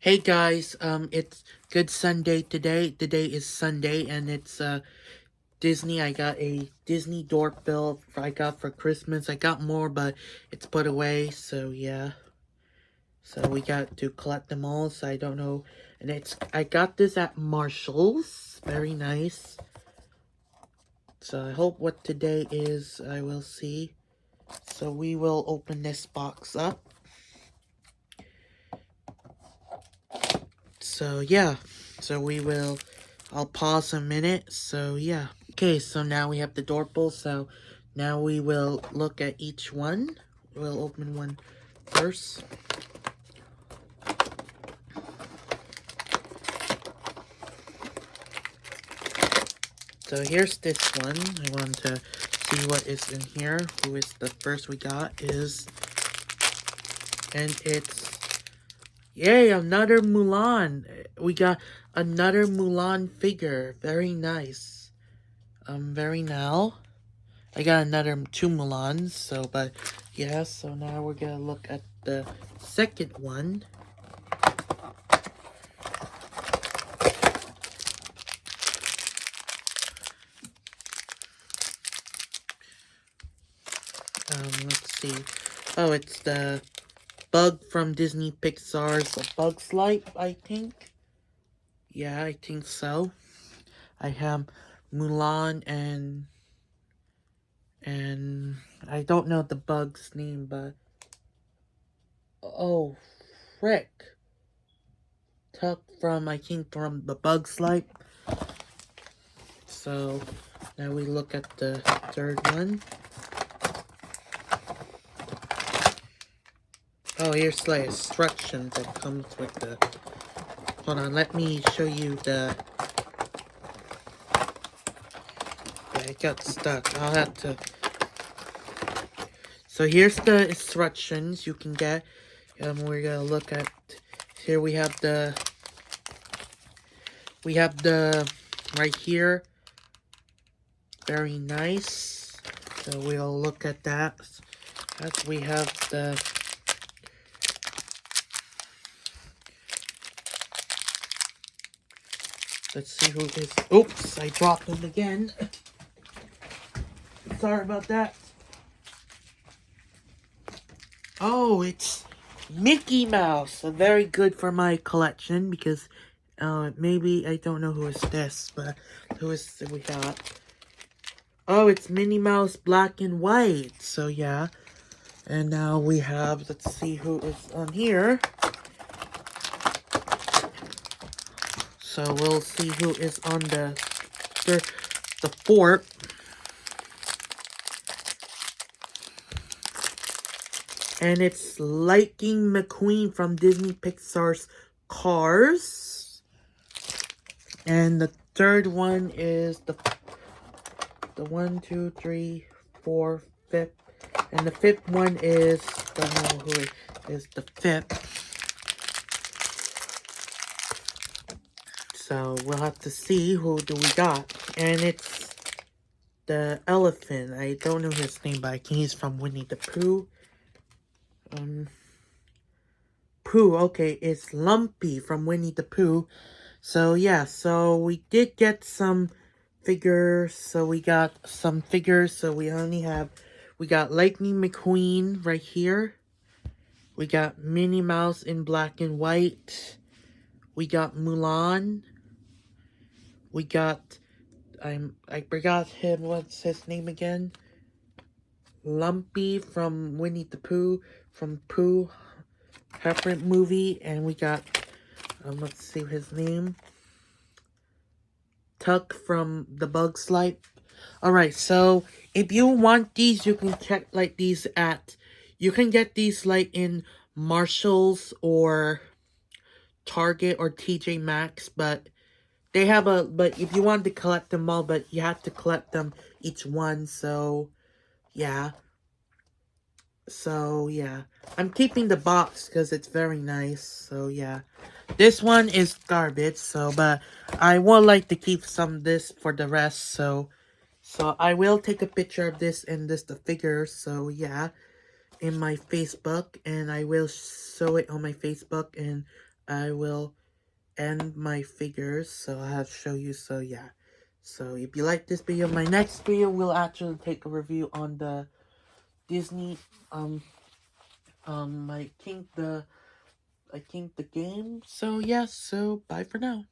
Hey guys, it's Good Sunday today. Today is Sunday and it's Disney. I got a Disney doorbell I got for Christmas. I got more but it's put away, so yeah. So we got to collect them all, so I don't know. And I got this at Marshall's. Very nice. So I hope what today is I will see. So we will open this box up. So yeah. So we will I'll pause a minute. So yeah. Okay, so now we have the doorbell, so now we will look at each one. We'll open one first. So here's this one. I want to see what is in here. Who is the first we got is... And it's... Yay, another Mulan. We got another Mulan figure. Very nice. Very now. I got another 2 Mulans, so, but, yeah, so now we're gonna look at the second one. Let's see. Oh, it's the Bug from Disney Pixar's A Bug's Life, I think. Yeah, I think so. I have Mulan and I don't know the bug's name, but oh, frick. Tuck from, I think, from The Bug's Life. So, now we look at the third one. Oh, here's the instruction that comes with the... Hold on, let me show you the... Yeah, it got stuck. I'll have to... So here's the instructions you can get. We're gonna look at... Here we have the... Right here. Very nice. So we'll look at that. As we have the... Let's see who is... Oops, I dropped him again. Sorry about that. Oh, it's Mickey Mouse. Very good for my collection because maybe I don't know who is this, but who is we got? Oh, it's Minnie Mouse Black and White. So yeah. And now we have, let's see who is on here. So we'll see who is on the fort. And it's Lightning McQueen from Disney Pixar's Cars. And the third one is the 1, 2, 3, 4, 5th. And the fifth one is, don't know who it is, the fifth. So we'll have to see who do we got. And it's the elephant. I don't know his name, but I think he's from Winnie the Pooh. Pooh, okay, it's Lumpy from Winnie the Pooh. So yeah, so we did get some figures. So we got some figures. So we got Lightning McQueen right here. We got Minnie Mouse in black and white. We got Mulan. We got, I forgot him, what's his name again? Lumpy from Winnie the Pooh, from Pooh Pepper movie. And we got, let's see his name. Tuck from The Bug's Life. Alright, so if you want these, you can check like these at, you can get these like in Marshall's or Target or TJ Maxx, but they have but if you want to collect them all, but you have to collect them each one, so yeah. So yeah, I'm keeping the box because it's very nice, so yeah. This one is garbage, so, but I would like to keep some of this for the rest, so I will take a picture of this and the figure, so yeah, in my Facebook, and I will show it on my Facebook, and I will end my figures, so I have to show you. So yeah, so if you like this video, my next video will actually take a review on the Disney I think the game. So yeah, so bye for now.